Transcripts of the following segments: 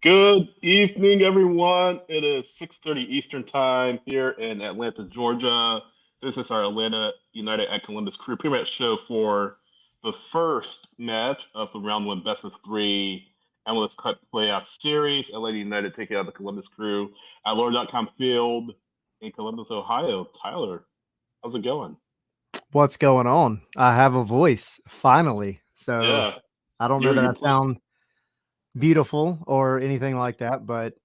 Good evening, everyone. It is 6:30 Eastern Time here in Atlanta, Georgia. This is our Atlanta United at Columbus Crew pre-match show for the first match of the round one best of three MLS Cup Playoffs series. Atlanta United taking out the Columbus Crew at Lower.com Field in Columbus, Ohio. Tyler, how's it going? What's going on? I have a voice finally. So Yeah, I don't know that I sound beautiful or anything like that, but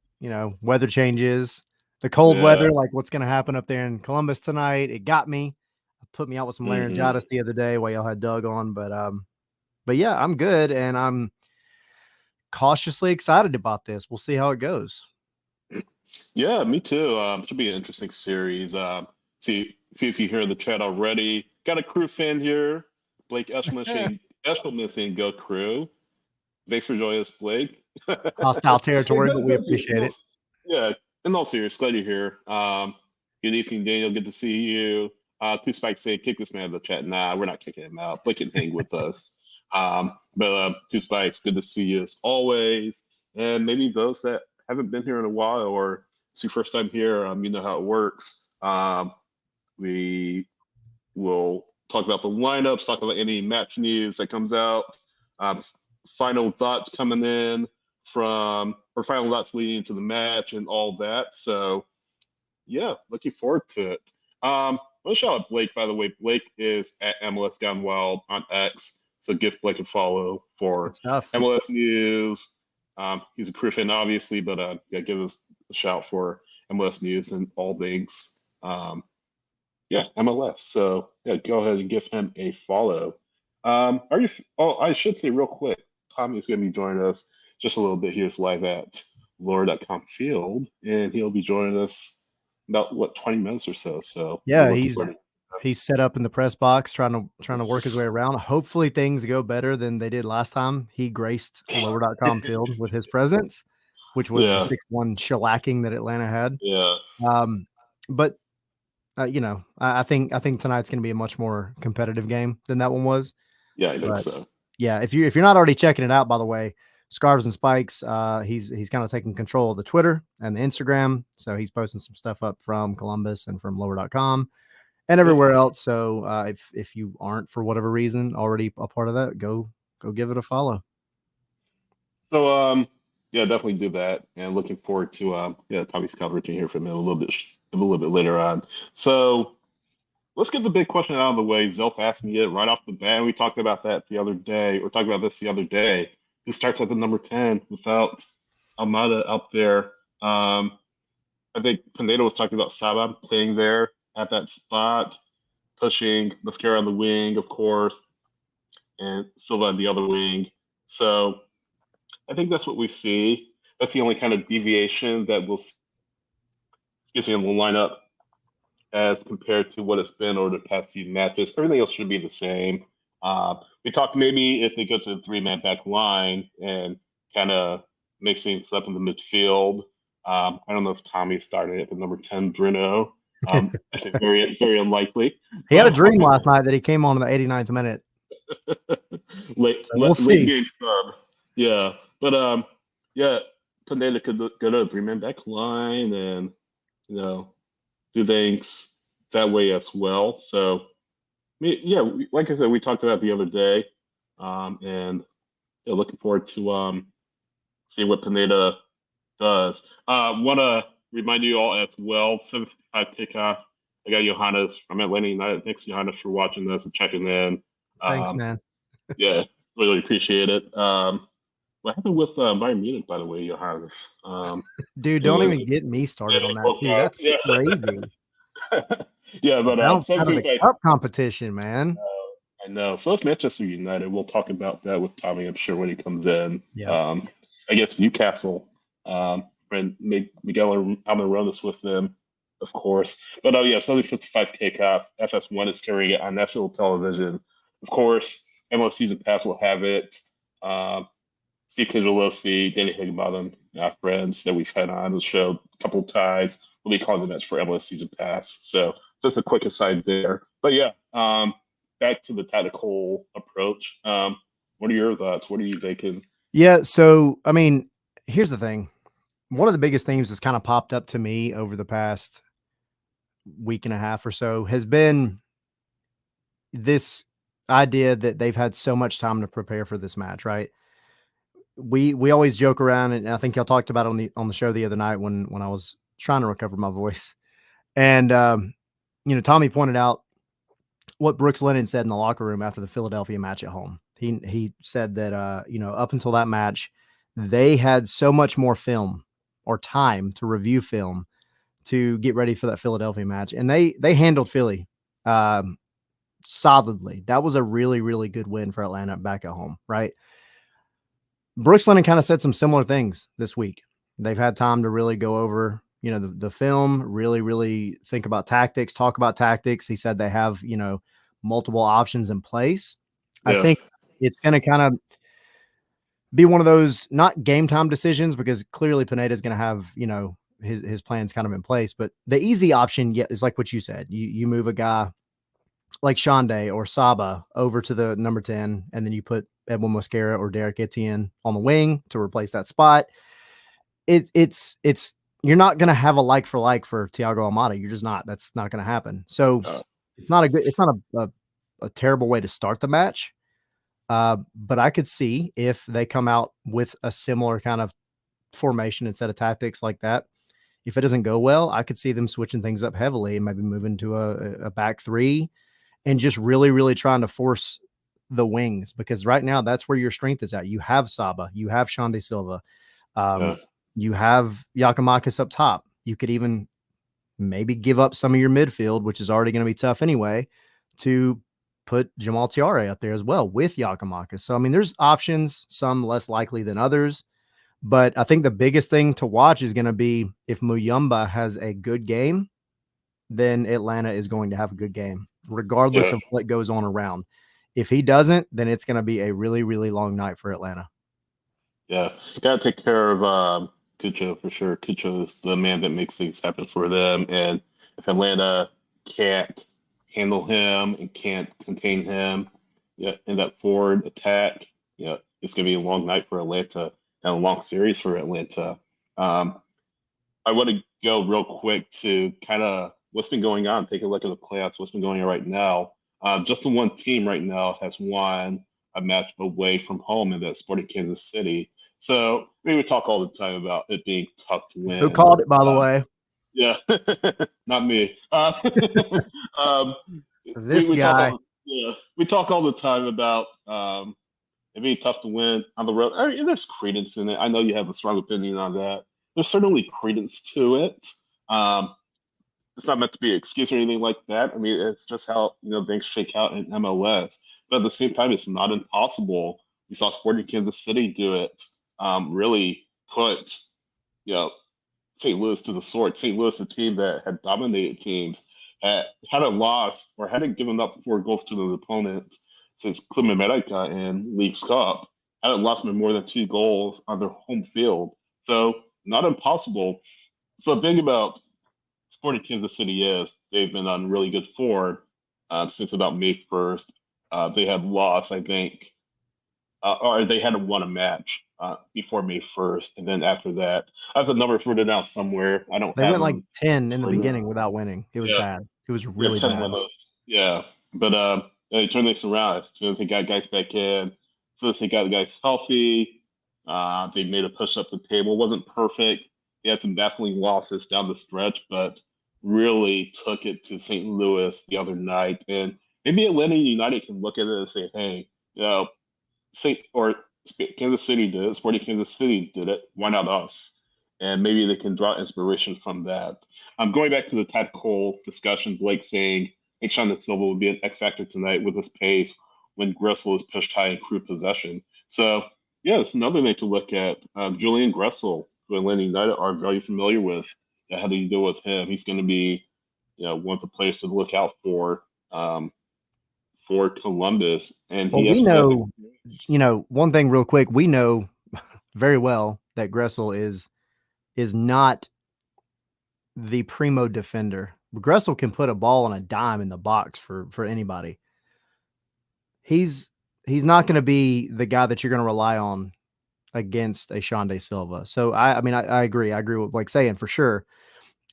weather changes, the cold weather, like what's going to happen up there in Columbus tonight. It got me, put me out with some laryngitis the other day while y'all had Doug on, but yeah, I'm good. And I'm cautiously excited about this. We'll see how it goes. Yeah, me too. Should be an interesting series. See if you hear the chat already. Got a crew fan here. Blake Eshelman saying go crew. Thanks for joining us, Blake. Hostile territory, but we appreciate it. Yeah, in all seriousness, glad you're here. Good evening, Daniel. Good to see you. Two Spikes say kick this man out of the chat. Nah, we're not kicking him out. Blake can hang with us. But Two Spikes, good to see you as always. And maybe those that haven't been here in a while or it's your first time here, you know how it works. We will talk about the lineups, talk about any match news that comes out, final thoughts coming in from, or final thoughts leading into the match and all that. So, yeah, looking forward to it. Let's shout out Blake, by the way. Blake is at MLS Gone Wild on X. So give Blake a follow for MLS news. He's a crew fan, obviously, but yeah, give us a shout for MLS news and all things. Yeah, MLS. So yeah, go ahead and give him a follow. Are you? Oh, I should say real quick. Tommy's going to be joining us just a little bit. He is live at Lower.com Field, and he'll be joining us about 20 minutes or so. So yeah, he's set up in the press box, trying to work his way around. Hopefully things go better than they did last time. He graced Lower.com Field with his presence, which was the 6-1 shellacking that Atlanta had. Yeah. But I think tonight's going to be a much more competitive game than that one was. Yeah, I think so. Yeah, if you're not already checking it out, by the way, Scarves and Spikes, he's kind of taking control of the Twitter and the Instagram, so he's posting some stuff up from Columbus and from Lower.com and everywhere else. So if you aren't for whatever reason already a part of that, go give it a follow. So yeah, definitely do that, and looking forward to Tommy's coverage and hear from him a little bit later on. So let's get the big question out of the way. Zelf asked me it right off the bat. We talked about that the other day, or talked about this the other day. Who starts at the number 10 without Almada up there? I think Pineda was talking about Saba playing there at that spot, pushing Mascara on the wing, of course, and Silva on the other wing. So I think that's what we see. That's the only kind of deviation that we'll see in the lineup as compared to what it's been over the past few matches. Everything else should be the same. We talked maybe if they go to the three-man back line and kind of mix things up in the midfield. I don't know if Tommy started at the number 10, Bruno. I say very, very unlikely. He had a dream last night that he came on in the 89th minute. Late game sub. Yeah. But yeah, Pineda could go to a three-man back line and, do things that way as well. So, yeah, like I said, we talked about it the other day, and looking forward to seeing what Pineda does. Want to remind you all as well, 7:55 kickoff. I got Johannes from Atlanta United. Thanks, Johannes, for watching this and checking in. Thanks, man. Yeah, really appreciate it. What happened with Bayern Munich, by the way, Johannes? Dude, don't even get me started on that too. That's Yeah, crazy. yeah, but Bounced some out of the people cup competition, man. I know. So it's Manchester United. We'll talk about that with Tommy, I'm sure, when he comes in. Yep. I guess Newcastle. Friend Miguel Almirones with them, of course. But oh yeah, 7:55 kickoff. FS1 is carrying it on national television. Of course, MLS Season Pass will have it. Um, Steve Kegelosi, Danny Higginbottom, our friends that we've had on the show a couple of times, will be calling the match for MLS Season Pass. So just a quick aside there. But yeah, back to the tactical approach. What are your thoughts? What are you thinking? Yeah. So, I mean, here's the thing. One of the biggest themes that's kind of popped up to me over the past week and a half or so has been this idea that they've had so much time to prepare for this match, right? We always joke around, and I think y'all talked about it on the show the other night when I was trying to recover my voice. And Tommy pointed out what Brooks Lennon said in the locker room after the Philadelphia match at home. He said that up until that match, they had so much more film or time to review film to get ready for that Philadelphia match, and they handled Philly solidly. That was a really, really good win for Atlanta back at home, right? Brooks Lennon kind of said some similar things this week. They've had time to really go over, the film, really, really think about tactics, talk about tactics. He said they have, multiple options in place. I Yeah, think it's going to kind of be one of those not game time decisions because clearly Pineda is going to have, his plans kind of in place. But the easy option is like what you said. You move a guy like Shande or Saba over to the number 10, and then you put Edwin Mosquera or Derek Etienne on the wing to replace that spot. It's you're not going to have a like for Thiago Almada. You're just not. That's not going to happen. So uh, it's not a terrible way to start the match. But I could see if they come out with a similar kind of formation and set of tactics like that. If it doesn't go well, I could see them switching things up heavily and maybe moving to a back three and just really, really trying to force the wings because right now that's where your strength is at. You have Saba, you have Shande Silva, yeah, you have Yakimakis up top. You could even maybe give up some of your midfield, which is already going to be tough anyway, to put Jamal Tiare up there as well with Yakimakis. So, I mean, there's options, some less likely than others. But I think the biggest thing to watch is going to be if Muyumba has a good game, then Atlanta is going to have a good game, regardless yeah, of what goes on around. If he doesn't, then it's going to be a really, really long night for Atlanta. yeah. Got to take care of Cucho for sure. Cucho is the man that makes things happen for them, and if Atlanta can't handle him and can't contain him, yeah, in that forward attack, yeah, it's gonna be a long night for Atlanta and a long series for Atlanta. Um, I want to go real quick to kind of what's been going on. Take a look at the playoffs. What's been going on right now? Just the one team right now has won a match away from home, and that's Sporting Kansas City. So we talk all the time about it being tough to Who win. called it, by the way? Yeah, not me. Um, This we talk guy. all we talk all the time about it being tough to win on the road. I mean, there's credence in it. I know you have a strong opinion on that. There's certainly credence to it. Um, it's not meant to be an excuse or anything like that. I mean, it's just how things shake out in MLS. But at the same time, it's not impossible. We saw Sporting Kansas City do it. Really put you know St. Louis to the sword. St. Louis, a team that had dominated teams, hadn't lost or hadn't given up 4 goals to the opponent since Clement Merrick got in League's Cup. Hadn't lost by more than 2 goals on their home field. So not impossible. So the thing about Sporting Kansas City is they've been on really good form since about May 1st. They had lost, I think, or they hadn't won a match before May 1st, and then after that, I have the numbers written out somewhere. I don't They have went like them 10 in the right now. beginning without winning. It was Yeah, bad. It was yeah, really 10 bad. windows. Yeah, but they turned this around as soon as they got guys back in. As soon as they got the guys healthy, they made a push up the table. It wasn't perfect. They had some baffling losses down the stretch, but really took it to St. Louis the other night. And maybe Atlanta United can look at it and say, hey, St. or Kansas City did it. Sporting Kansas City did it. Why not us? And maybe they can draw inspiration from that. Going back to the Tad Cole discussion, Blake saying, I think Sean Silva will be an X factor tonight with his pace when Gressel is pushed high in crew possession. So, yeah, it's another thing to look at. Julian Gressel, who Atlanta United are very familiar with. How do you deal with him? He's going to be, one of the players to look out for Columbus, and Well, he we has possession. know, one thing real quick, we know very well that Gressel is not the primo defender. Gressel can put a ball on a dime in the box for anybody. He's not going to be the guy that you're going to rely on against a Sean De Silva. So I mean, I agree. I agree with Blake saying for sure.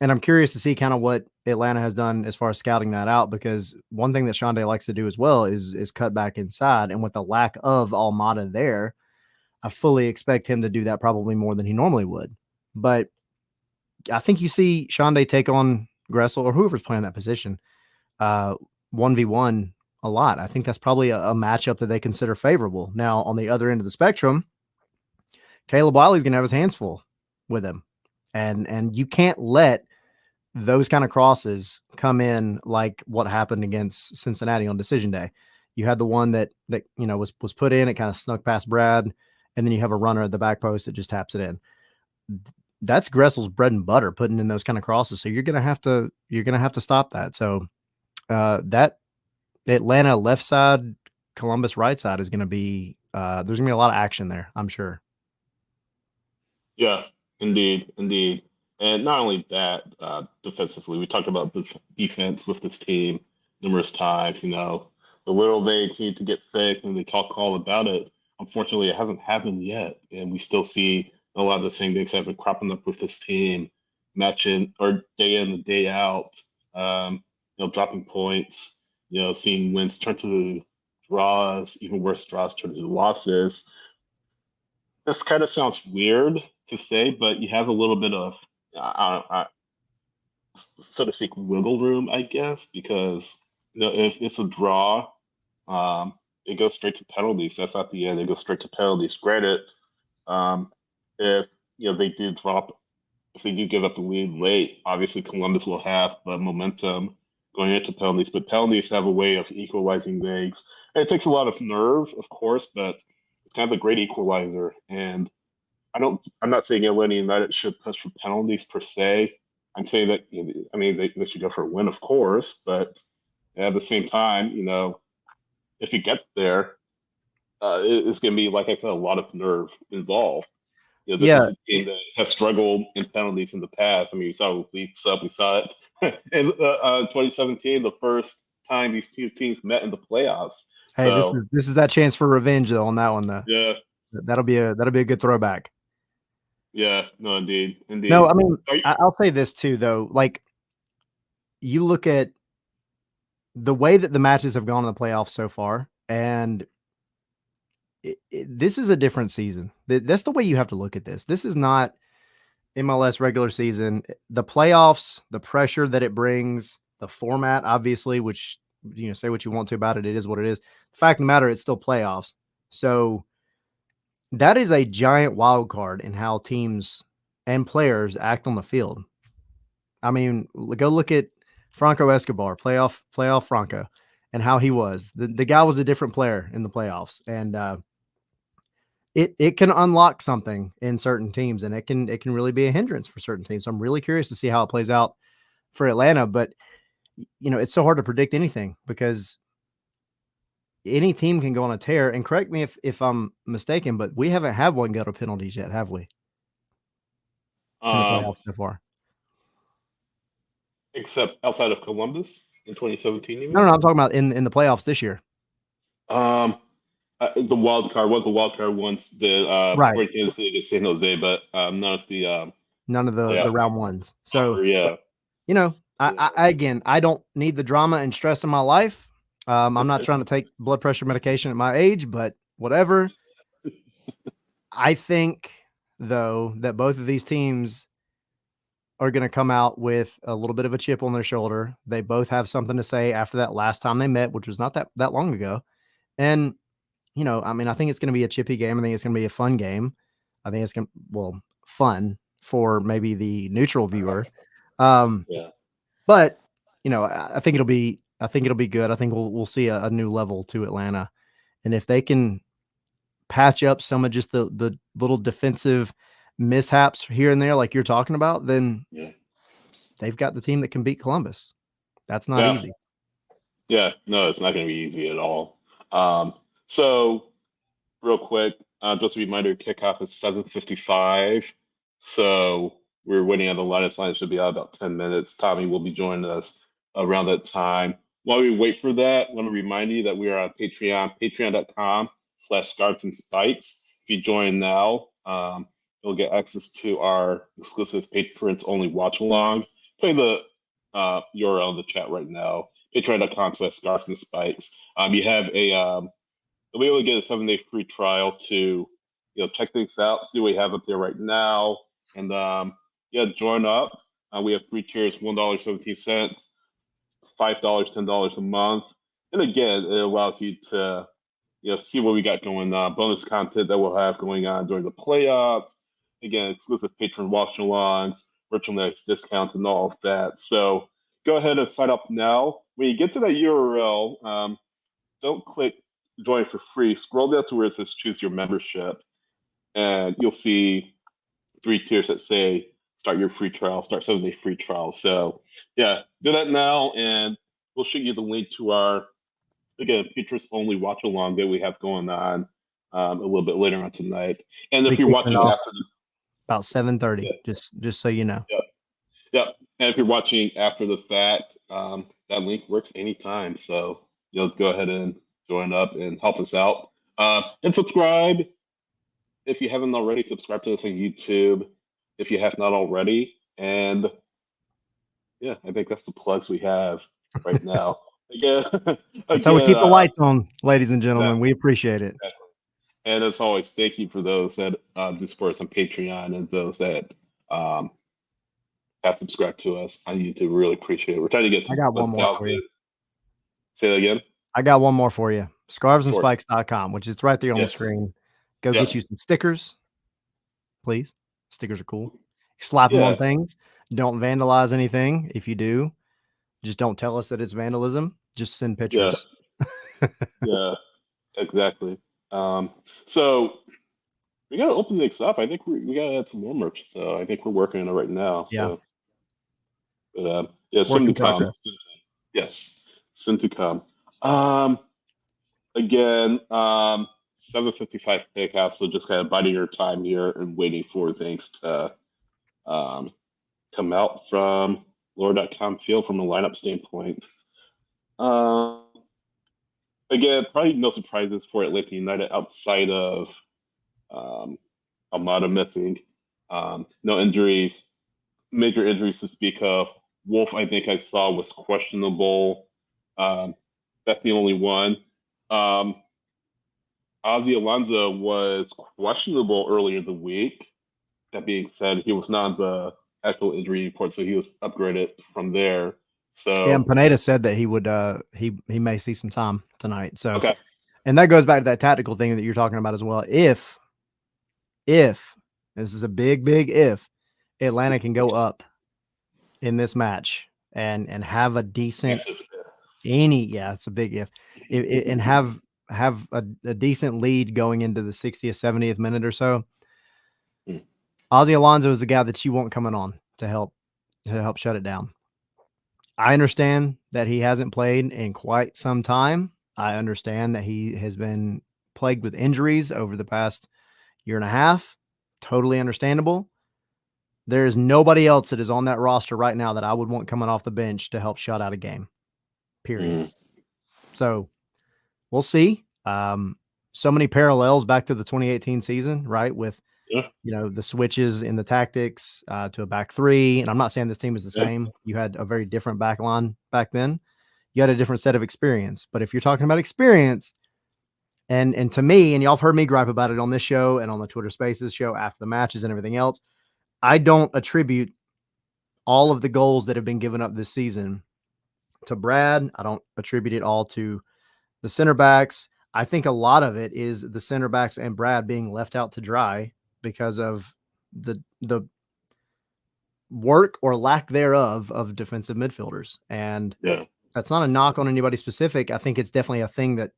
And I'm curious to see kind of what Atlanta has done as far as scouting that out, because one thing that Sean Day likes to do as well is cut back inside. And with the lack of Almada there, I fully expect him to do that probably more than he normally would. But I think you see Sean Day take on Gressel or whoever's playing that position 1v1 a lot. I think that's probably a matchup that they consider favorable. Now, on the other end of the spectrum, Caleb Wiley's going to have his hands full with him. And you can't let those kind of crosses come in like what happened against Cincinnati on decision day. You had the one that was put in, it kind of snuck past Brad, and then you have a runner at the back post that just taps it in. That's Gressel's bread and butter, putting in those kind of crosses. So you're gonna have to stop that. So that Atlanta left side, Columbus right side is gonna be there's gonna be a lot of action there, I'm sure. Yeah, indeed. And not only that, defensively, we talked about the defense with this team numerous times. The little things need to get fixed, and they talk all about it. Unfortunately, it hasn't happened yet, and we still see a lot of the same things have been cropping up with this team, matching or day in and day out. Dropping points. Seeing wins turn to draws, even worse draws turn to losses. This kind of sounds weird to say, but you have a little bit of, so to speak, wiggle room, I guess, because if it's a draw, it goes straight to penalties. That's not the end. It goes straight to penalties. Granted, if they do drop, if they do give up the lead late, obviously Columbus will have the momentum going into penalties. But penalties have a way of equalizing things. And it takes a lot of nerve, of course, but it's kind of a great equalizer. And I'm not saying Atlanta United should push for penalties per se. I'm saying that they should go for a win, of course, but at the same time, if it gets there, it's going to be, like I said, a lot of nerve involved. This is a team that has struggled in penalties in the past. I mean, we saw it in 2017, the first time these two teams met in the playoffs. Hey, this is that chance for revenge though on that one though. Yeah, that'll be a good throwback. Yeah, no, indeed. No, I mean, I'll say this too though. Like, you look at the way that the matches have gone in the playoffs so far, and this is a different season. That's the way you have to look at this. This is not MLS regular season. The playoffs, the pressure that it brings, the format, obviously, which, say what you want to about it. It is what it is. The fact of the matter, it's still playoffs. So that is a giant wild card in how teams and players act on the field. I mean, go look at Franco Escobar, playoff Franco, and how he was. The guy was a different player in the playoffs, and it can unlock something in certain teams, and it can really be a hindrance for certain teams. So I'm really curious to see how it plays out for Atlanta, but it's so hard to predict anything because any team can go on a tear. And correct me if I'm mistaken, but we haven't had one go to penalties yet, have we? In the playoffs so far. Except outside of Columbus in 2017. You mean? No, I'm talking about in the playoffs this year. The wild card was the wild card once the right Kansas City against San Jose, but none of the round ones. So yeah, I don't need the drama and stress in my life. I'm not trying to take blood pressure medication at my age, but whatever. I think though that both of these teams are going to come out with a little bit of a chip on their shoulder. They both have something to say after that last time they met, which was not that long ago. And I mean, I think it's going to be a chippy game. I think it's going to be a fun game. I think it's going to, fun for maybe the neutral viewer. Yeah. But I think it'll be good. I think we'll see a new level to Atlanta. And if they can patch up some of just the little defensive mishaps here and there, like you're talking about, then they've got the team that can beat Columbus. That's not easy. Yeah, no, it's not going to be easy at all. So real quick, just a reminder, kickoff is 7:55. So we're waiting on the line. It should be out about 10 minutes. Tommy will be joining us around that time. While we wait for that, I want to remind you that we are on Patreon, patreon.com/Scarts and Spikes. If you join now, you'll get access to our exclusive patrons only watch alongs. Play the URL in the chat right now. Patreon.com/Scarts and Spikes. You have you'll be able to get a 7-day free trial to check things out, see what we have up there right now, and join up. We have 3 tiers: $1.17, $5, $10 a month, and again, it allows you to see what we got going on, bonus content that we'll have going on during the playoffs. Again, exclusive patron watch-alongs, merchandise discounts, and all of that. So go ahead and sign up now. When you get to that URL, don't click join for free. Scroll down to where it says choose your membership, and you'll see 3 tiers that say start your free trial, start 7-day free trial. So yeah, do that now, and we'll shoot you the link to our, again, Patriots only watch along that we have going on a little bit later on tonight. And if you're watching after about 7:30, just so you know. Yeah. And if you're watching after the fact, that link works anytime. So go ahead and join up and help us out. And subscribe if you haven't already. Subscribe to us on YouTube if you have not already. And yeah, I think that's the plugs we have right now. That's how we keep the lights on, ladies and gentlemen. Exactly. We appreciate it. Exactly. And as always, thank you for those that do support us on Patreon and those that have subscribed to us on YouTube. Really appreciate it. We're trying to get to I got one more for you. Say that again. I got one more for you. Scarvesandspikes.com, which is right there on the screen. Go get you some stickers, please. Stickers are cool. Slap them on things. Don't vandalize anything. If you do, just don't tell us that it's vandalism. Just send pictures. Yeah, exactly. So we got to open things up. I think we got to add some more merch. So I think we're working on it right now. So, but soon to come. Yes, soon to come. Again, 7:55 kickoff. So just kind of biding your time here and waiting for things to come out from Lore.com field from a lineup standpoint. Again, probably no surprises for Atlanta United outside of Almada missing. No injuries, major injuries to speak of. Wolf, I think I saw, was questionable. That's the only one. Ozzy Alonso was questionable earlier in the week. That being said, he was not on the actual injury report, so he was upgraded from there. So and Pineda said that he would he may see some time tonight. So and that goes back to that tactical thing that you're talking about as well. If this is a big if Atlanta can go up in this match and have a decent it's a big if and have a decent lead going into the 60th, 70th minute or so. Ozzy Alonso is the guy that you want coming on to help shut it down. I understand that he hasn't played in quite some time. I understand that he has been plagued with injuries over the past year and a half. Totally understandable. There is nobody else that is on that roster right now that I would want coming off the bench to help shut out a game. Period. So we'll see. So many parallels back to the 2018 season, right? With the switches in the tactics to a back three. And I'm not saying this team is the same. You had a very different back line back then. You had a different set of experience. But if you're talking about experience, and to me, and y'all have heard me gripe about it on this show and on the Twitter Spaces show after the matches and everything else, I don't attribute all of the goals that have been given up this season to Brad. I don't attribute it all to the center backs. I think a lot of it is the center backs and Brad being left out to dry because of the work or lack thereof of defensive midfielders. And that's not a knock on anybody specific. I think it's definitely a thing that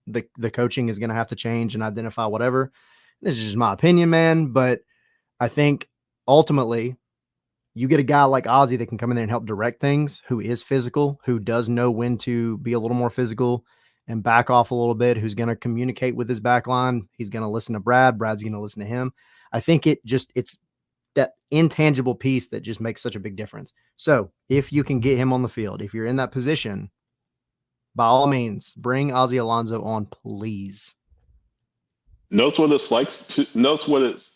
the coaching is going to have to change and identify whatever. This is just my opinion, man. But I think ultimately you get a guy like Ozzy that can come in there and help direct things, who is physical, who does know when to be a little more physical and back off a little bit, who's going to communicate with his back line. He's going to listen to Brad. Brad's going to listen to him. I think it's that intangible piece that just makes such a big difference. So if you can get him on the field, if you're in that position, by all means, bring Ozzy Alonso on, please. Knows what it's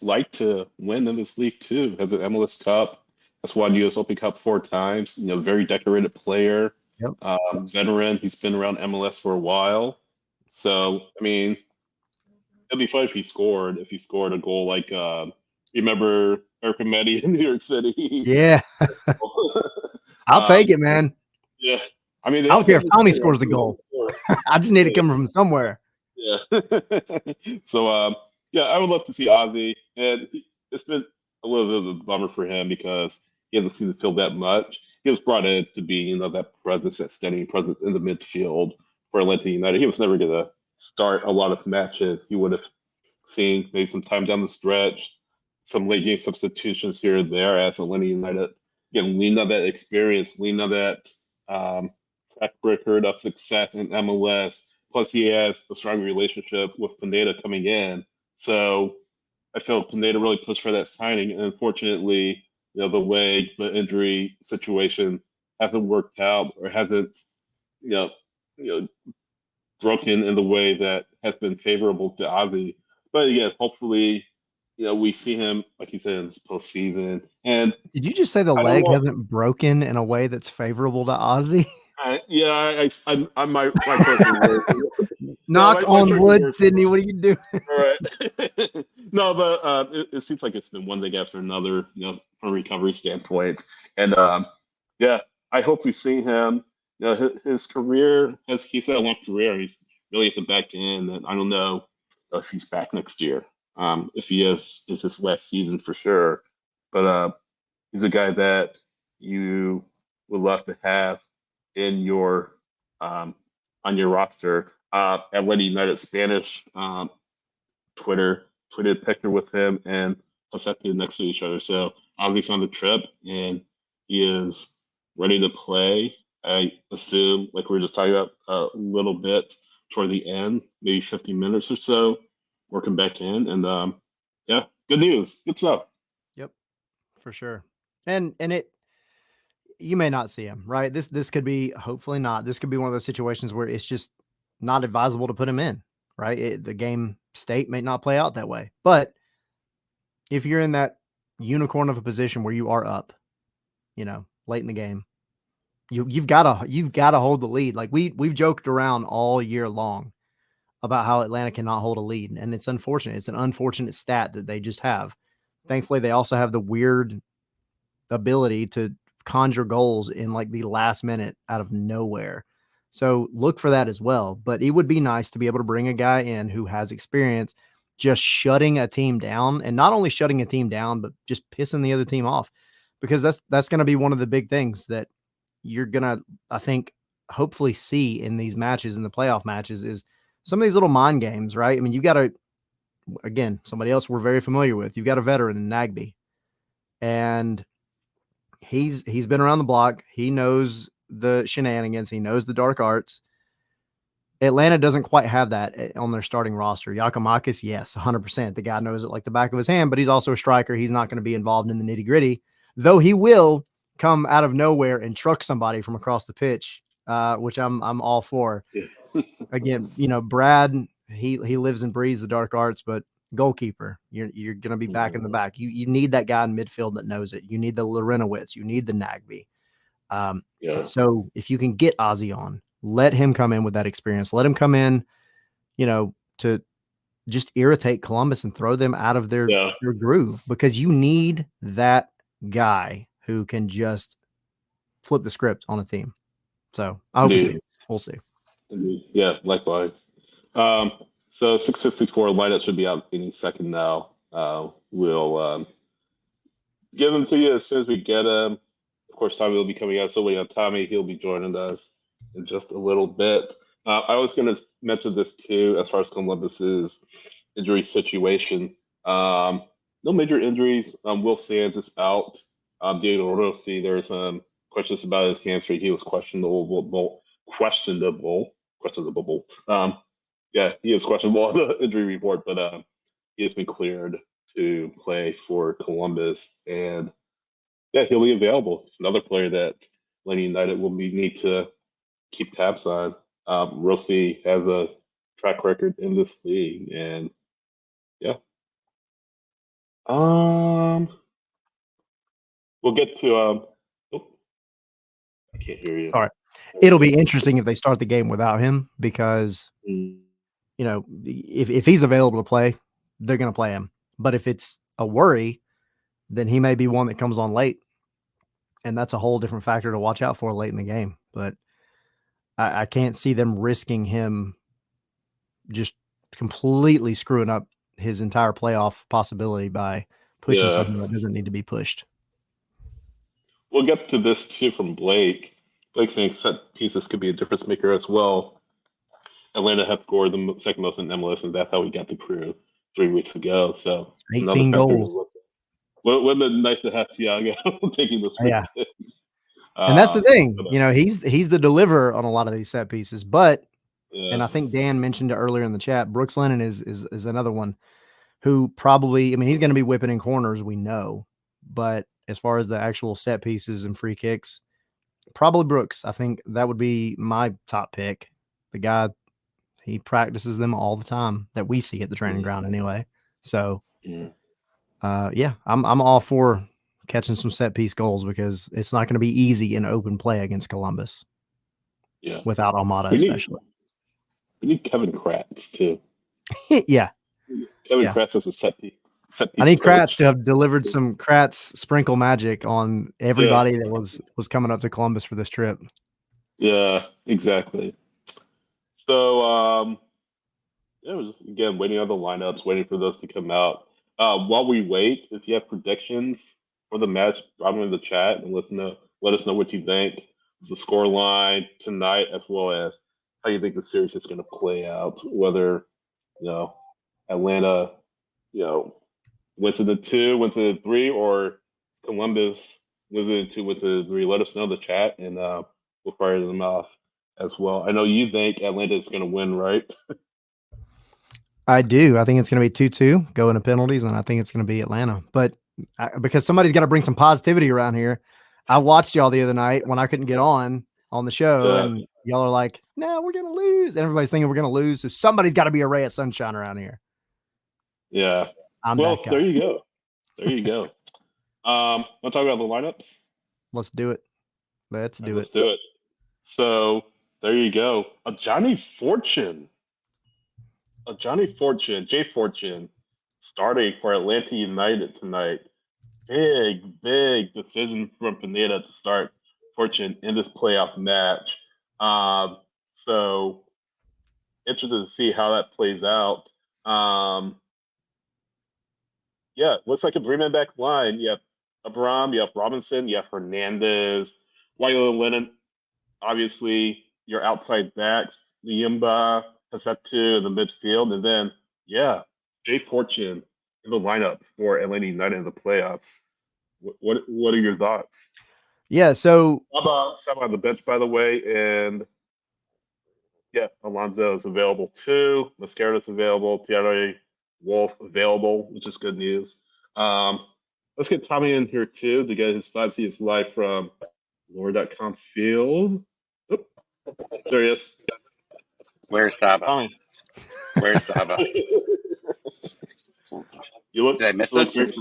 like to win in this league too. Has an MLS Cup. That's won US Open Cup 4 times. Very decorated player. Yep. Veteran. He's been around MLS for a while. So I mean, it'd be fun if he scored a goal like remember Ercometti in New York City. Yeah. I'll take it, man. Yeah. I mean, I don't care if Tommy scores the goal. I just need it coming from somewhere. Yeah. So, I would love to see Ozzy. And it's been a little bit of a bummer for him because he hasn't seen the field that much. He was brought in to be, that presence, that steady presence in the midfield for Atlanta United. He was never going to start a lot of matches. He would have seen maybe some time down the stretch, some late game substitutions here and there as Atlanta United. Again, lean on that experience, lean on that track record of success in MLS. Plus, he has a strong relationship with Pineda coming in. So I felt Pineda really pushed for that signing. And unfortunately, the leg, the injury situation hasn't worked out or hasn't, broken in the way that has been favorable to Ozzy. But again, hopefully, we see him, like you said, in this postseason. And did you just say the leg hasn't broken in a way that's favorable to Ozzy? I my person knock on wood, Sydney. What are you doing? All right. No, but it seems like it's been one thing after another, from a recovery standpoint. And I hope we see him. His career, as he said, a long career. He's really at the back end, and I don't know if he's back next year. If he is his last season for sure. But he's a guy that you would love to have in your on your roster. Atlanta United Spanish Twitter tweeted a picture with him and posted next to each other. So obviously on the trip, and he is ready to play. I assume, like we were just talking about, a little bit toward the end, maybe 50 minutes or so, working back in. And good news, good stuff. Yep, for sure. And it, you may not see him, right? This could be, hopefully not. This could be one of those situations where it's just not advisable to put him in, right? The game state may not play out that way. But if you're in that unicorn of a position where you are up, late in the game, you've got to hold the lead. Like we've joked around all year long about how Atlanta cannot hold a lead, and it's unfortunate. It's an unfortunate stat that they just have. Thankfully, they also have the weird ability to conjure goals in like the last minute out of nowhere. So look for that as well. But it would be nice to be able to bring a guy in who has experience just shutting a team down, and not only shutting a team down, but just pissing the other team off, because that's going to be one of the big things that you're going to, I think, hopefully see in these matches, in the playoff matches, is some of these little mind games, right? I mean, you got to, again, somebody else we're very familiar with. You've got a veteran in Nagby, and he's been around the block. He knows the shenanigans. He knows the dark arts. Atlanta doesn't quite have that on their starting roster. Giacomakis, yes, 100%. The guy knows it like the back of his hand, but he's also a striker. He's not going to be involved in the nitty gritty, though he will come out of nowhere and truck somebody from across the pitch, which I'm all for. Again, Brad, he lives and breathes the dark arts, but goalkeeper, you're going to be back in the back. You need that guy in midfield that knows it. You need the Lorenowitz. You need the Nagby. So if you can get Ozzy on, let him come in with that experience. Let him come in, to just irritate Columbus and throw them out of their groove, because you need that guy who can just flip the script on a team. So I hope we'll see. Yeah, likewise. So 6:54 lineup should be out any second now. We'll give them to you as soon as we get them. Of course, Tommy will be coming out. So we have Tommy. He'll be joining us in just a little bit. I was going to mention this too, as far as Columbus's injury situation. No major injuries. Will Sands is out. Diego Rossi, there's questions about his hamstring. He was questionable. Yeah, he is questionable on the injury report, but he has been cleared to play for Columbus, and yeah, he'll be available. It's another player that Atlanta United will need to keep tabs on. Rossi has a track record in this league, and yeah. We'll get to oh, I can't hear you. All right. It'll be interesting if they start the game without him because Mm. you know, if he's available to play, they're going to play him. But if it's a worry, then he may be one that comes on late. And that's a whole different factor to watch out for late in the game. But I can't see them risking him just completely screwing up his entire playoff possibility by pushing something that doesn't need to be pushed. We'll get to this too from Blake. Blake saying set pieces could be a difference maker as well. Atlanta have scored the second most in MLS, and that's how we got the crew 3 weeks ago. So 18 goals. Would have been nice to have Thiago taking this. Yeah. And that's the thing, you know, he's the deliverer on a lot of these set pieces, but and I think Dan mentioned it earlier in the chat. Brooks Lennon is another one who probably, I mean, he's going to be whipping in corners, we know, but as far as the actual set pieces and free kicks, probably Brooks. I think that would be my top pick. The guy, he practices them all the time that we see at the training ground anyway. So, yeah, I'm all for catching some set piece goals because it's not going to be easy in open play against Columbus. Yeah, without Almada especially. We need Kevin Kratz too. Yeah, Kevin Kratz as a set piece. I need Kratz to have delivered some Kratz sprinkle magic on everybody that was coming up to Columbus for this trip. Yeah, exactly. So, yeah, we're just again waiting on the lineups, waiting for those to come out. While we wait, if you have predictions for the match, drop them in the chat and let us know what you think. The score line tonight, as well as how you think the series is going to play out. Whether Atlanta, wins to the 2, wins to the 3, or Columbus wins to the 2, wins to the 3. Let us know in the chat, and we'll fire them off as well. I know you think Atlanta is going to win, right? I do. I think it's going to be 2-2, go into penalties, and I think it's going to be Atlanta. But because somebody's got to bring some positivity around here. I watched y'all the other night when I couldn't get on the show, and y'all are like, no, we're going to lose. And everybody's thinking we're going to lose. So somebody's got to be a ray of sunshine around here. Yeah. Well, there you go. There you go. Want to talk about the lineups? Let's do it. Let's do it. So there you go. Jay Fortune, starting for Atlanta United tonight. Big decision from Pineda to start Fortune in this playoff match. So interested to see how that plays out. Yeah, looks like a 3-man back line. You have Abraham, you have Robinson, you have Hernandez, Wiley Lennon. Obviously, your outside backs, Liumba, Hasetu in the midfield, and then Jay Fortune in the lineup for Atlanta United in the playoffs. What are your thoughts? Yeah, so Saba on the bench, by the way, and Alonso is available too. Mascara's available. Thierry Wolf available, which is good news. Let's get Tommy in here too to get his thoughts. He is live from Lore.com field. Oop, there he is. Where's Saba? Tommy. Where's Saba? Did I miss this? You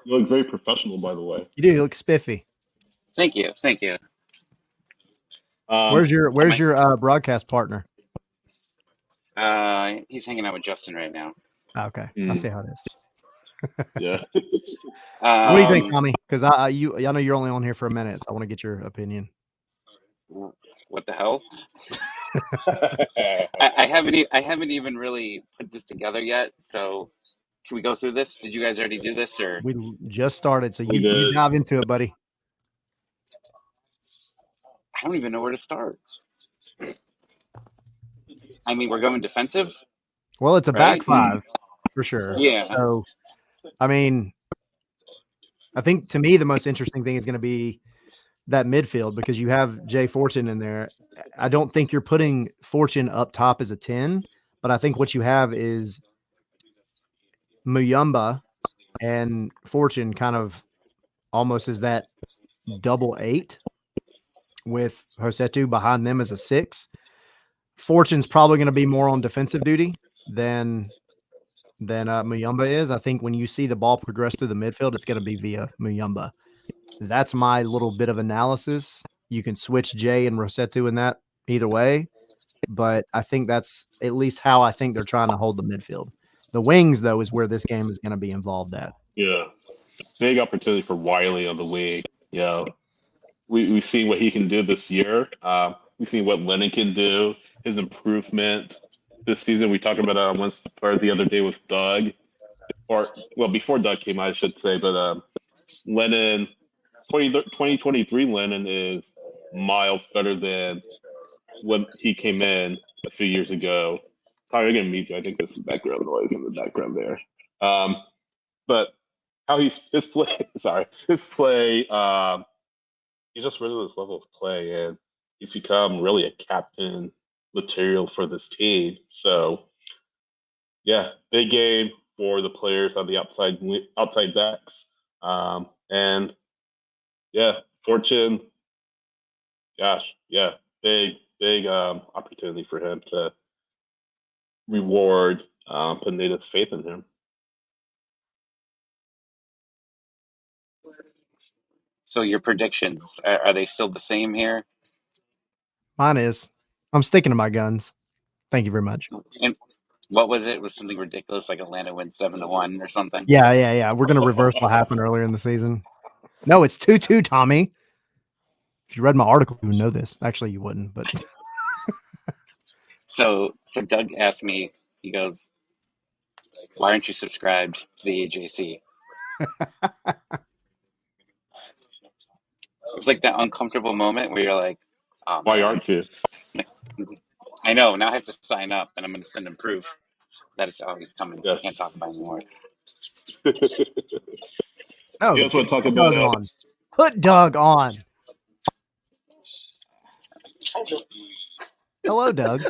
look very professional, by the way. You do. You look spiffy. Thank you. Where's your broadcast partner? He's hanging out with Justin right now. Okay, I see how it is. Yeah. So what do you think, Tommy? Because I know you're only on here for a minute, so I want to get your opinion. what the hell? I haven't even really put this together yet. So can we go through this? Did you guys already do this, or We just started, so We you did. dive into it, buddy. I don't even know where to start. I mean, we're going defensive. Well, it's a Right? back five for sure. Yeah. So, I mean, I think to me the most interesting thing is going to be that midfield because you have Jay Fortune in there. I don't think you're putting Fortune up top as a 10, but I think what you have is Muyumba and Fortune kind of almost as that double 8 with Josetu behind them as a 6. Fortune's probably going to be more on defensive duty than Muyumba is. I think when you see the ball progress through the midfield, it's going to be via Muyumba. That's my little bit of analysis. You can switch Jay and Rosetu in that either way, but I think that's at least how I think they're trying to hold the midfield. The wings, though, is where this game is going to be involved at. Yeah. Big opportunity for Wiley on the wing. You know, we've seen what he can do this year. We've seen what Lennon can do, his improvement this season. We talked about it once or the other day with Doug, or well, before Doug came out, I should say. But Lennon, 2023 Lennon is miles better than when he came in a few years ago. Sorry, again, me too. I think there's some background noise in the background there. But how his play, his play. He's just really this level of play, and he's become really a captain material for this team. So, yeah, big game for the players on the outside backs, and yeah, Fortune. Gosh, yeah, big opportunity for him to reward Pineda's faith in him. So your predictions are they still the same here? Mine is. I'm sticking to my guns. Thank you very much. And what was it? It was something ridiculous, like Atlanta wins 7-1 or something. Yeah. We're going to reverse what happened earlier in the season. No, it's 2-2, Tommy. If you read my article, you would know this. Actually, you wouldn't, but So Doug asked me, he goes, why aren't you subscribed to the AJC? It was like that uncomfortable moment where you're like, oh, Why man. aren't you? I know. Now I have to sign up, and I'm going to send him proof that it's always coming. Yes. I can't talk about it anymore. no, You guys want to talk about Doug on. Put Doug on. Hello, Doug.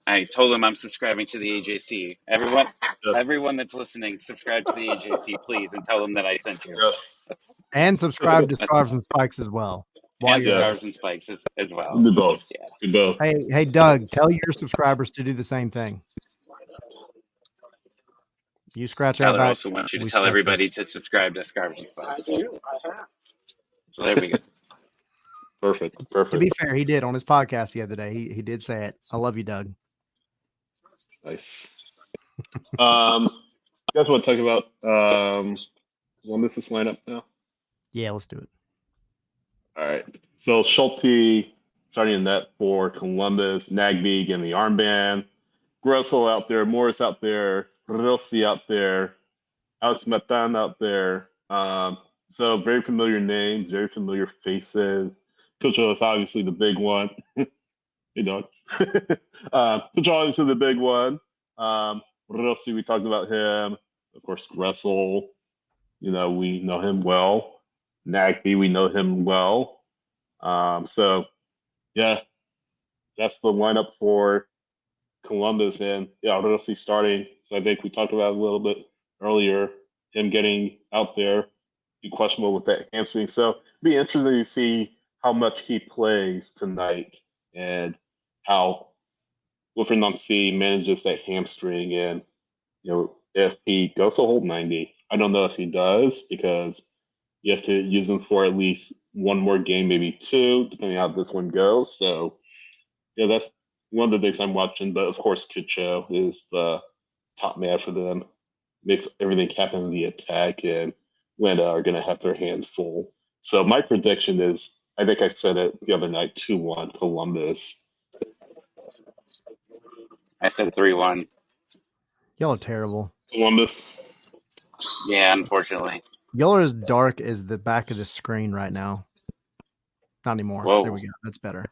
I told him I'm subscribing to the AJC. Everyone that's listening, subscribe to the AJC, please, and tell them that I sent you. Yes. And subscribe to Scarves and Spikes as well. And Scarves and Spikes as well. Do both. Yeah. Do both. Hey, Doug, tell your subscribers to do the same thing. You scratch our Tyler back. also wants you to tell everybody to subscribe to Scarves and Spikes. So there we go. Perfect. To be fair, he did on his podcast the other day. He did say it. I love you, Doug. Nice. You guys want to talk about Columbus's lineup now? Yeah, let's do it. All right. So Schulte starting in net for Columbus, Nagby getting the armband, Gressel out there, Morris out there, Rossi out there, Alex Matan out there. So very familiar names, very familiar faces. Cucho is obviously the big one. Hey, dog. Cucho obviously the big one. Rossi, we talked about him. Of course, Gressel, we know him well. Nagby, we know him well. So, yeah, that's the lineup for Columbus. And, yeah, Rossi starting. So I think we talked about it a little bit earlier, him getting out there, be questionable with that hamstring. So it'd be interesting to see how much he plays tonight and how Wilfred Nancy manages that hamstring. And, if he goes to hold 90, I don't know if he does because you have to use him for at least one more game, maybe two, depending on how this one goes. So, yeah, that's one of the things I'm watching. But, of course, Cucho is the top man for them. Makes everything happen in the attack, and Atlanta are going to have their hands full. So my prediction is I think I said it the other night, 2-1 Columbus. I said 3-1. Y'all are terrible. Columbus. Yeah, unfortunately. Y'all are as dark as the back of the screen right now. Not anymore. Whoa. There we go. That's better.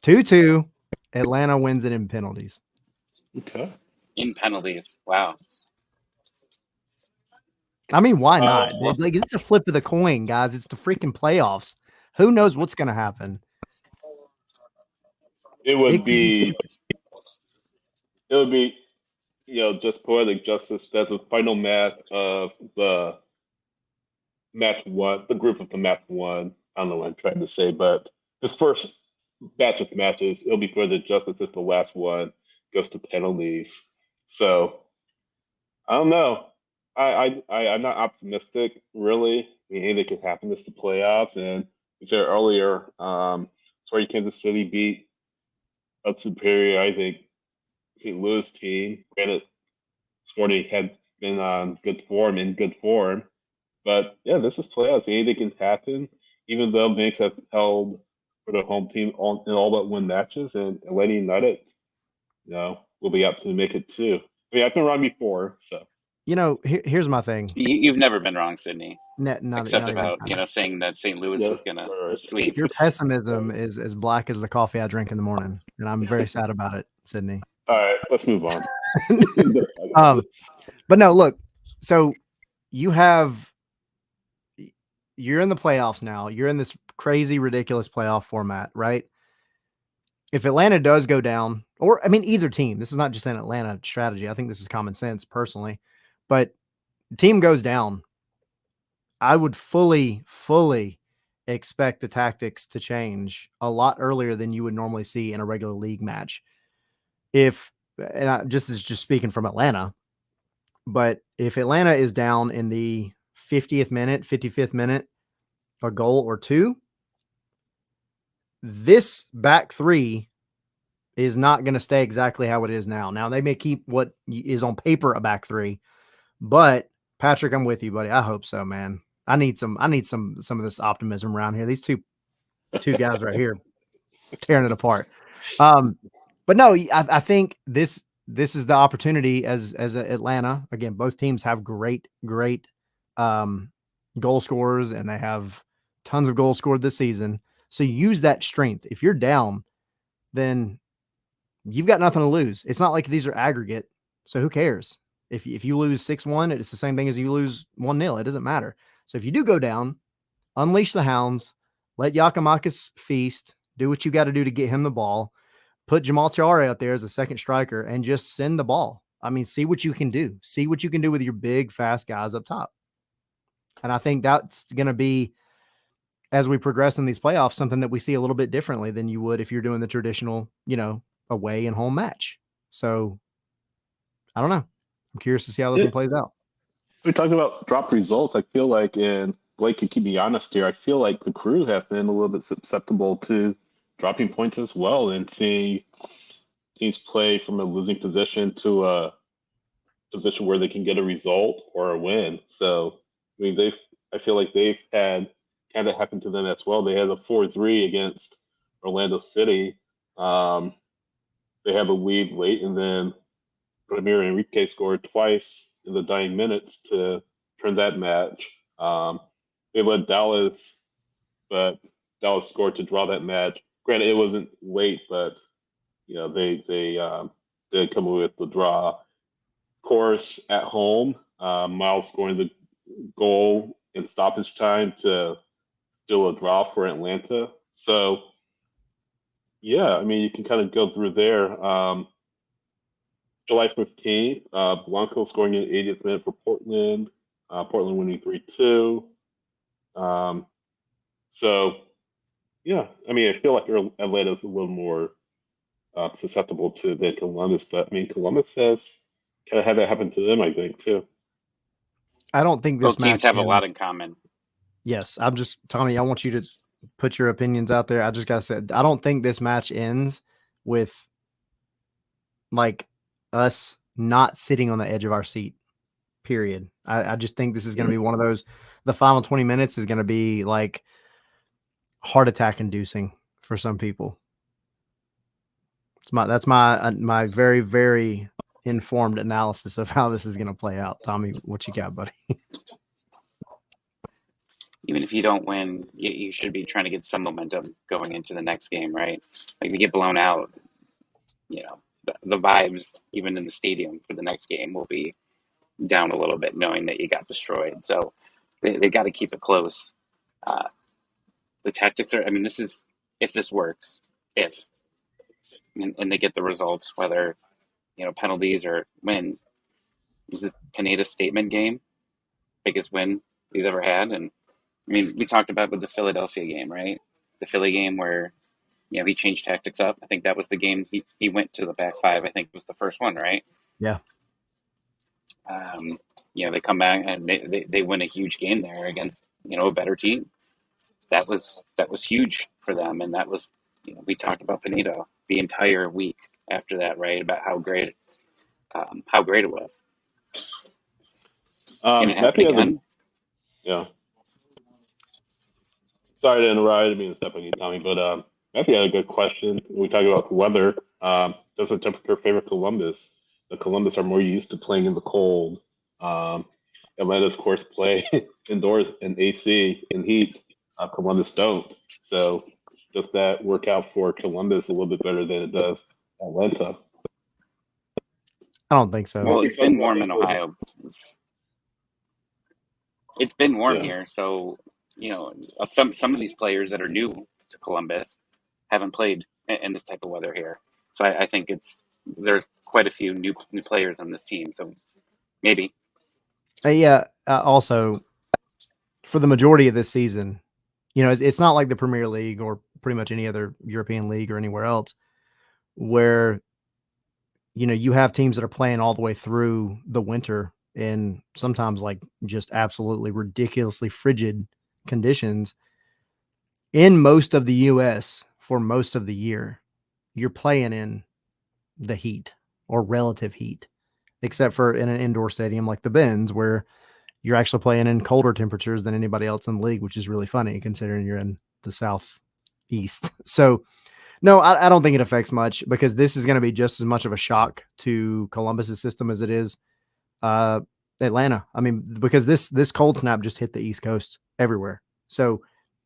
2-2. Atlanta wins it in penalties. Okay. In penalties. Wow. I mean, why not? Like, it's a flip of the coin, guys. It's the freaking playoffs. Who knows what's going to happen? It would be, just poetic justice. That's the final match of the match one, the group of the match one. I don't know what I'm trying to say, but this first batch of matches, it'll be poetic justice if the last one goes to penalties. So I don't know. I'm not optimistic, really. I mean, anything could happen. This is the playoffs, and we said earlier, sorry, Kansas City beat a superior, I think, St. Louis team. Granted, Sporting had been on good form, but yeah, this is playoffs. Anything can happen. Even though Knicks have held for the home team in all but one matches, and Atlanta United, will be up to make it too. I mean, I've been wrong before, so. Here's my thing. You've never been wrong, Sydney. Except Not about saying that St. Louis was gonna sweep. Your pessimism is as black as the coffee I drink in the morning, and I'm very sad about it, Sydney. All right, let's move on. But no, look. So you're in the playoffs now. You're in this crazy, ridiculous playoff format, right? If Atlanta does go down, or I mean, either team. This is not just an Atlanta strategy. I think this is common sense, personally. But the team goes down, I would fully expect the tactics to change a lot earlier than you would normally see in a regular league match. Just speaking from Atlanta, but if Atlanta is down in the 50th minute, 55th minute, a goal or two, this back three is not going to stay exactly how it is now. Now they may keep what is on paper a back three, but Patrick, I'm with you, buddy. I hope so, man. I need some of this optimism around here. These two guys right here tearing it apart. But no, I think this is the opportunity as Atlanta. Again, both teams have great goal scorers, and they have tons of goals scored this season. So use that strength. If you're down, then you've got nothing to lose. It's not like these are aggregate, so who cares? If you lose 6-1, it's the same thing as you lose 1-0. It doesn't matter. So if you do go down, unleash the hounds, let Giakoumakis feast, do what you got to do to get him the ball, put Jamal Chiare up there as a second striker, and just send the ball. I mean, see what you can do. See what you can do with your big, fast guys up top. And I think that's going to be, as we progress in these playoffs, something that we see a little bit differently than you would if you're doing the traditional, away and home match. So I don't know. I'm curious to see how this one plays out. We talked about drop results. I feel like, and Blake can keep me honest here, I feel like the Crew have been a little bit susceptible to dropping points as well, and seeing teams play from a losing position to a position where they can get a result or a win. So, I mean, I feel like they've had kind of happened to them as well. They had a 4-3 against Orlando City. They have a lead late, and then Ramiro Enrique scored twice in the dying minutes to turn that match. They led Dallas, but Dallas scored to draw that match. Granted, it wasn't late, but they did come away with the draw. Of course, at home, Miles scoring the goal in stoppage time to still a draw for Atlanta. So, yeah, I mean, you can kind of go through there. July 15th, Blanco scoring in the 80th minute for Portland. Portland winning 3-2. So, yeah, I mean, I feel like Atlanta's a little more susceptible to than Columbus, but I mean, Columbus has kind of had that happen to them, I think, too. I don't think this both teams have a lot in common. Yes, I'm just, Tommy, I want you to put your opinions out there. I just got to say, I don't think this match ends with like us not sitting on the edge of our seat, period. I just think this is going to be one of those, the final 20 minutes is going to be like heart attack inducing for some people. That's my very, very informed analysis of how this is going to play out. Tommy, what you got, buddy? Even if you don't win, you should be trying to get some momentum going into the next game, right? Like, if you get blown out, the vibes, even in the stadium for the next game, will be down a little bit, knowing that you got destroyed. So they got to keep it close. The tactics are, this is, if this works, and they get the results, whether, penalties or win. This is Pineda's statement game, biggest win he's ever had. And we talked about with the Philadelphia game, right? The Philly game where, he changed tactics up. I think that was the game he went to the back five. I think was the first one, right? Yeah. They come back and they win a huge game there against, a better team. That was huge for them. And that was, we talked about Pineda the entire week after that, right? About how great it was. Can it happen again? Yeah. Sorry to interrupt. I didn't mean to step on you, Tommy, but I think I had a good question. We talk about the weather. Does the temperature favor Columbus? The Columbus are more used to playing in the cold. Atlanta, of course, play indoors in AC and heat. Columbus don't. So does that work out for Columbus a little bit better than it does Atlanta? I don't think so. Well, it's been warm in Ohio. It's been warm here, so some of these players that are new to Columbus haven't played in this type of weather here. So I think there's quite a few new players on this team. So maybe. Also, for the majority of this season, it's not like the Premier League or pretty much any other European league or anywhere else where, you have teams that are playing all the way through the winter in sometimes like just absolutely ridiculously frigid conditions. In most of the U.S. for most of the year, you're playing in the heat or relative heat, except for in an indoor stadium like the Benz, where you're actually playing in colder temperatures than anybody else in the league, which is really funny considering you're in the southeast. So no, I don't think it affects much because this is going to be just as much of a shock to Columbus's system as it is Atlanta. Because this cold snap just hit the East Coast everywhere. So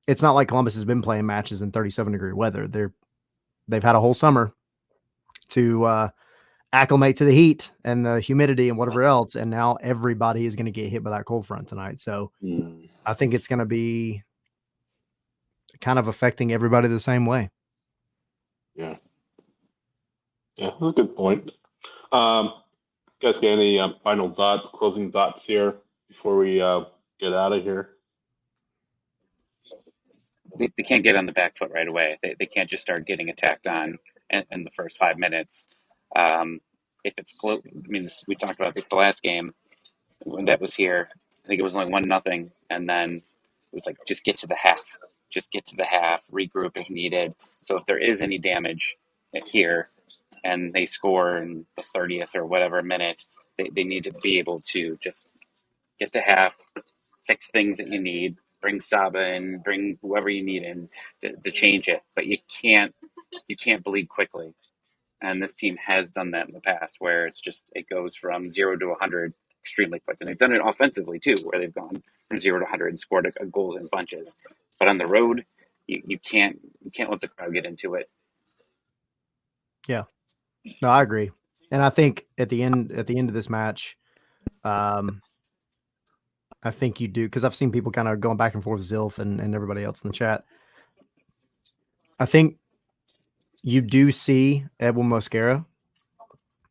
it's not like Columbus has been playing matches in 37-degree weather. They've had a whole summer to acclimate to the heat and the humidity and whatever else. And now everybody is going to get hit by that cold front tonight. So I think it's going to be kind of affecting everybody the same way. Yeah, that's a good point. Guys, got any final thoughts, closing thoughts here before we get out of here? They can't get on the back foot right away. They can't just start getting attacked on in the first 5 minutes. If it's close, we talked about this the last game when that was here. I think it was only 1-0, and then it was like just get to the half, regroup if needed. So if there is any damage here, and they score in the 30th or whatever minute, they need to be able to just get to half, fix things that you need, bring Saba in, bring whoever you need in to change it. But you can't bleed quickly. And this team has done that in the past where it goes from 0 to 100 extremely quick. And they've done it offensively too, where they've gone from 0 to 100 and scored goals in bunches. But on the road, you can't let the crowd get into it. Yeah. No, I agree. And I think at the end of this match, I think you do, because I've seen people kind of going back and forth, Zilf and everybody else in the chat. I think you do see Edwin Mosquera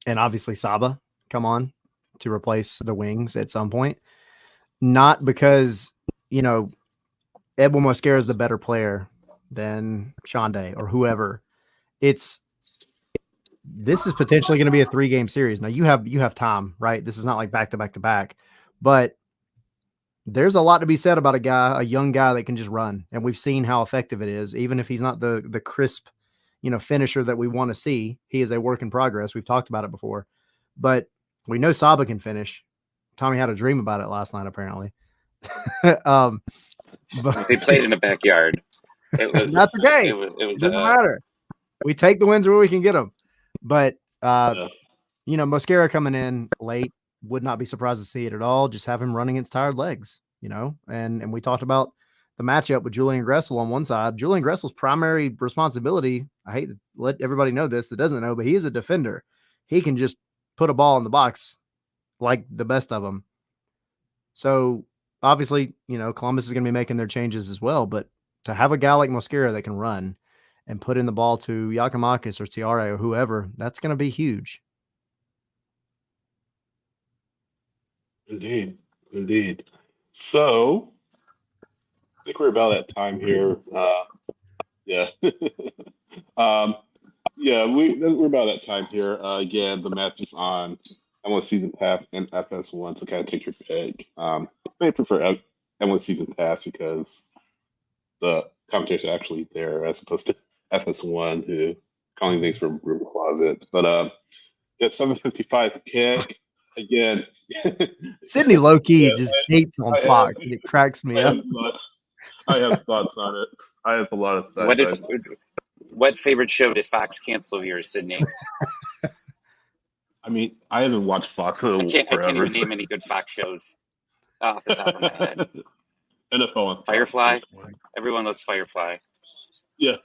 and obviously Saba come on to replace the wings at some point. Not because, Edwin Mosquera is the better player than Shande or whoever. This is potentially going to be a 3-game series. Now you have time, right? This is not like back to back to back, but there's a lot to be said about a young guy that can just run. And we've seen how effective it is, even if he's not the crisp, finisher that we want to see. He is a work in progress. We've talked about it before, but we know Saba can finish. Tommy had a dream about it last night, apparently. But they played in the backyard. It was. That's okay. It was. It was. It doesn't matter. We take the wins where we can get them. But Yeah. Mosquera coming in late, would not be surprised to see it at all. Just have him running against tired legs, and we talked about the matchup with Julian Gressel on one side. Julian Gressel's primary responsibility, I hate to let everybody know this that doesn't know, but he is a defender. He can just put a ball in the box like the best of them. So obviously, Columbus is going to be making their changes as well, but to have a guy like Mosquera that can run and put in the ball to Giacomakis or Tiare or whoever, that's going to be huge. Indeed. So I think we're about at time here. Yeah. We're about at time here. Again, the match is on MLS Season Pass and FS1, so kind of take your pick. I prefer MLS Season Pass because the competition is actually there as opposed to FS1, who calling things from room closet. But 7:55 kick again. Sydney low-key Yeah, just hates on Fox. It cracks me up. I have thoughts on it. I have a lot of thoughts. What favorite show did Fox cancel of yours, Sydney? I mean, I haven't watched Fox I can't forever. even name any good Fox shows off the top of my head. NFL on Firefly. Fox. Everyone loves Firefly. Yeah.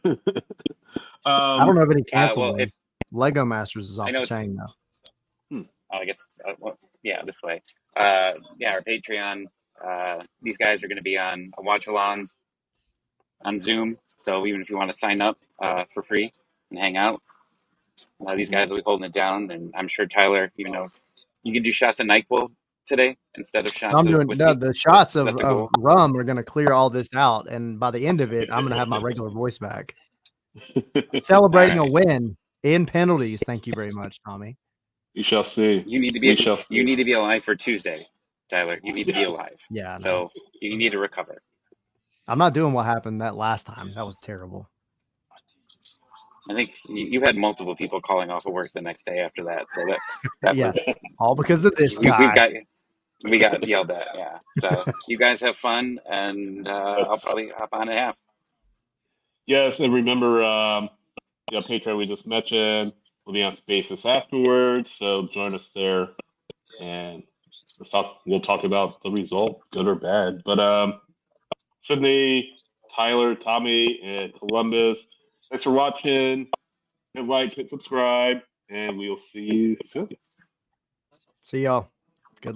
I don't know of any canceled well, ones. Lego Masters is off I know the it's. chain now. I guess. This way. Our Patreon. These guys are going to be on a watch along on Zoom. So even if you want to sign up for free and hang out, these guys will be holding it down. And I'm sure Tyler, even though you can do shots of NyQuil today instead of shots I'm of doing whiskey. the shots Is of that the goal? rum are going to clear all this out, and by the end of it, I'm going to have my regular voice back. Celebrating a win in penalties. Thank you very much, Tommy. We shall see. You need to be alive for Tuesday, Tyler. You need to be alive. Yeah. So you need to recover. I'm not doing what happened that last time. That was terrible. I think you had multiple people calling off of work the next day after that. So that yes, was all because of this guy. We got yelled at. Yeah. So you guys have fun, and I'll probably hop on in half. Yes, and remember, Patreon we just mentioned will be on Spaces afterwards, so join us there, and we'll talk about the result, good or bad. But Sydney, Tyler, Tommy, and Columbus, thanks for watching. Hit like, hit subscribe, and we'll see you soon. See y'all.